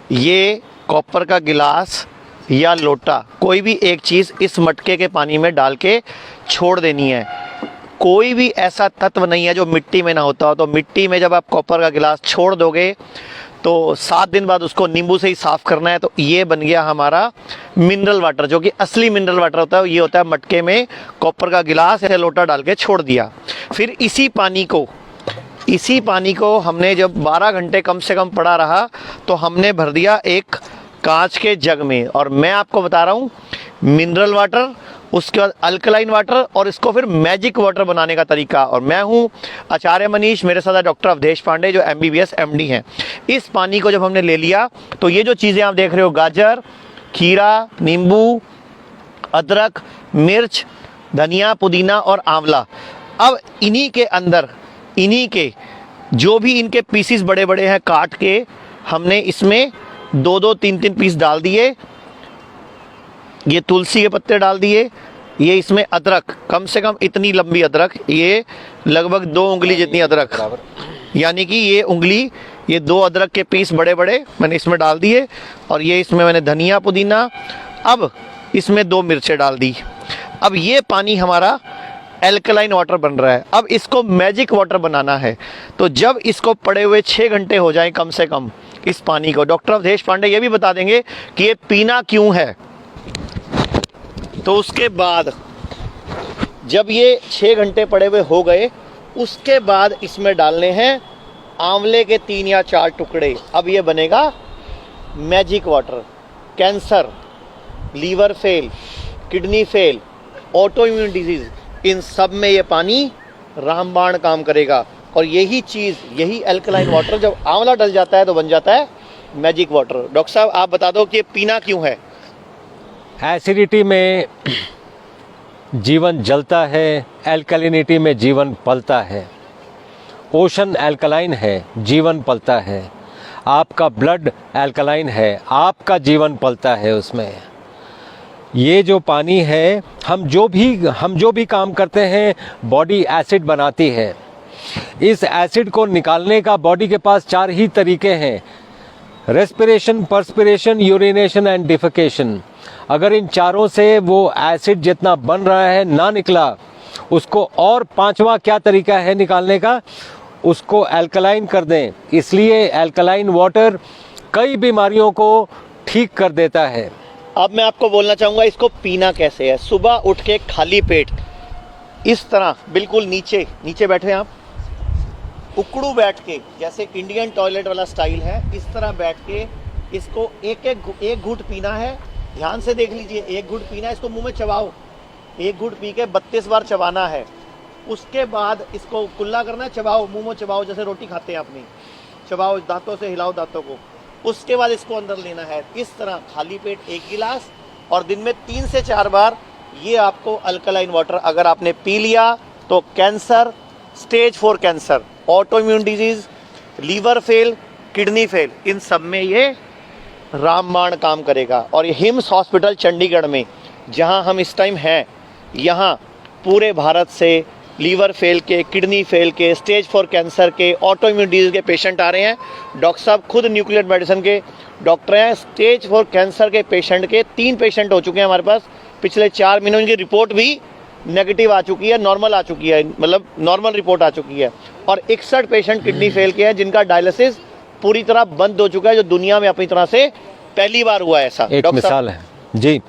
ये कॉपर का गिलास या लोटा, कोई भी एक चीज़ इस मटके के पानी में डाल के छोड़ देनी है। कोई भी ऐसा तत्व नहीं है जो मिट्टी में ना होता हो। तो मिट्टी में जब आप कॉपर का गिलास छोड़ दोगे तो 7 दिन बाद उसको नींबू से ही साफ़ करना है। तो ये बन गया हमारा मिनरल वाटर, जो कि असली मिनरल वाटर होता है। ये होता है मटके में कॉपर का गिलास या लोटा डाल के छोड़ दिया। फिर इसी पानी को हमने जब 12 घंटे कम से कम पड़ा रहा तो हमने भर दिया एक कांच के जग में। और मैं आपको बता रहा हूँ मिनरल वाटर, उसके बाद अल्कलाइन वाटर और इसको फिर मैजिक वाटर बनाने का तरीका। और मैं हूँ आचार्य मनीष, मेरे साथ डॉक्टर अवधेश पांडे जो MBBS MD हैं। इस पानी को जब हमने ले लिया तो ये जो चीज़ें आप देख रहे हो, गाजर, खीरा, नींबू, अदरक, मिर्च, धनिया, पुदीना और आंवला, अब इन्हीं के अंदर जो भी इनके पीसीस बड़े बड़े हैं काट के हमने इसमें 2-2, 3-3 पीस डाल दिए। ये तुलसी के पत्ते डाल दिए। ये इसमें अदरक, कम से कम इतनी लंबी अदरक, ये लगभग 2 उंगली जितनी अदरक, यानी कि ये 2 अदरक के पीस बड़े बड़े मैंने इसमें डाल दिए। और ये इसमें मैंने धनिया, पुदीना, अब इसमें 2 मिर्चें डाल दी। अब ये पानी हमारा एल्कलाइन वाटर बन रहा है। अब इसको मैजिक वाटर बनाना है। तो जब इसको पड़े हुए 6 घंटे हो जाएं कम से कम, इस पानी को डॉक्टर अवधेश पांडे ये भी बता देंगे कि ये पीना क्यों है। तो उसके बाद जब ये 6 घंटे पड़े हुए हो गए, उसके बाद इसमें डालने हैं आंवले के 3 या 4 टुकड़े। अब ये बनेगा magic water. Cancer, liver fail, kidney fail, autoimmune disease, इन सब में ये पानी रामबाण काम करेगा। और यही चीज़, यही अल्कलाइन वाटर जब आंवला डल जाता है तो बन जाता है मैजिक वाटर। डॉक्टर साहब आप बता दो कि ये पीना क्यों है। एसिडिटी में जीवन जलता है, एल्कलिनिटी में जीवन पलता है। ओशन एल्कलाइन है, जीवन पलता है। आपका ब्लड एल्कलाइन है, आपका जीवन पलता है उसमें। ये जो पानी है, हम जो भी काम करते हैं बॉडी एसिड बनाती है। इस एसिड को निकालने का बॉडी के पास 4 ही तरीके हैं, respiration, perspiration, urination and defecation. अगर इन चारों से वो एसिड जितना बन रहा है ना निकला, उसको और 5वां क्या तरीका है निकालने का, उसको अल्कलाइन कर दें। इसलिए अल्कलाइन वाटर कई बीमारियों को ठीक कर देता है। अब मैं आपको बोलना चाहूँगा इसको पीना कैसे है। सुबह उठ के खाली पेट इस तरह बिल्कुल नीचे बैठे आप, उकड़ू बैठ के, जैसे इंडियन टॉयलेट वाला स्टाइल है, इस तरह बैठ के इसको एक घूंट पीना है। ध्यान से देख लीजिए, 1 घूंट पीना है, इसको मुंह में चबाओ। 1 घूंट पी के 32 बार चबाना है। उसके बाद इसको कुल्ला करना है, चबाओ, मुंह में चबाओ, जैसे रोटी खाते हैं अपनी, चबाओ, दांतों से हिलाओ दांतों को। उसके बाद इसको अंदर लेना है इस तरह खाली पेट 1 गिलास, और दिन में 3 से 4 बार ये आपको अल्कलाइन वाटर अगर आपने पी लिया तो cancer, stage 4 cancer, autoimmune disease, liver fail, kidney fail, इन सब में ये रामबाण काम करेगा। और ये हिम्स हॉस्पिटल चंडीगढ़ में जहां हम इस टाइम हैं, यहाँ पूरे भारत से लीवर फेल के, किडनी फेल के, स्टेज 4 कैंसर के, ऑटो इम्यून डिजीज के पेशेंट आ रहे हैं। डॉक्टर साहब खुद न्यूक्लियर मेडिसिन के डॉक्टर हैं। स्टेज 4 कैंसर के पेशेंट के 3 पेशेंट हो चुके हैं हमारे पास पिछले 4 महीनों। उनकी रिपोर्ट भी नेगेटिव आ चुकी है, नॉर्मल आ चुकी है, मतलब नॉर्मल रिपोर्ट आ चुकी है। और 61 पेशेंट किडनी फेल के हैं जिनका डायलिसिस पूरी तरह बंद हो चुका है, जो दुनिया में अपनी तरह से पहली बार हुआ है ऐसा। एक मिसाल है जी।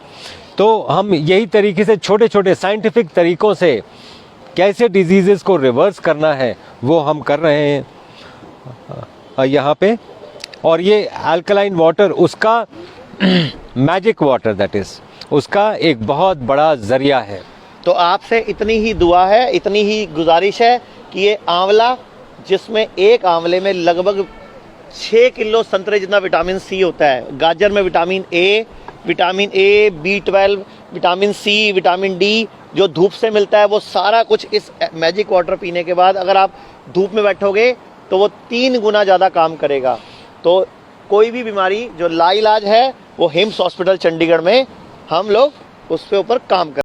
तो हम यही तरीके से छोटे छोटे साइंटिफिक तरीकों से कैसे डिजीजेस को रिवर्स करना है वो हम कर रहे हैं यहाँ पे। और ये अल्कलाइन वाटर उसका मैजिक वाटर, दैट इज उसका एक बहुत बड़ा जरिया है। तो आपसे इतनी ही दुआ है, इतनी ही गुजारिश है कि ये आंवला, जिसमें एक आंवले में लगभग 6 किलो संतरे जितना विटामिन सी होता है, गाजर में vitamin A, B12, vitamin C, vitamin D जो धूप से मिलता है, वो सारा कुछ इस मैजिक वाटर पीने के बाद अगर आप धूप में बैठोगे तो वो 3 गुना ज़्यादा काम करेगा। तो कोई भी बीमारी जो लाइलाज है वो हिम्स हॉस्पिटल चंडीगढ़ में हम लोग उसके ऊपर काम कर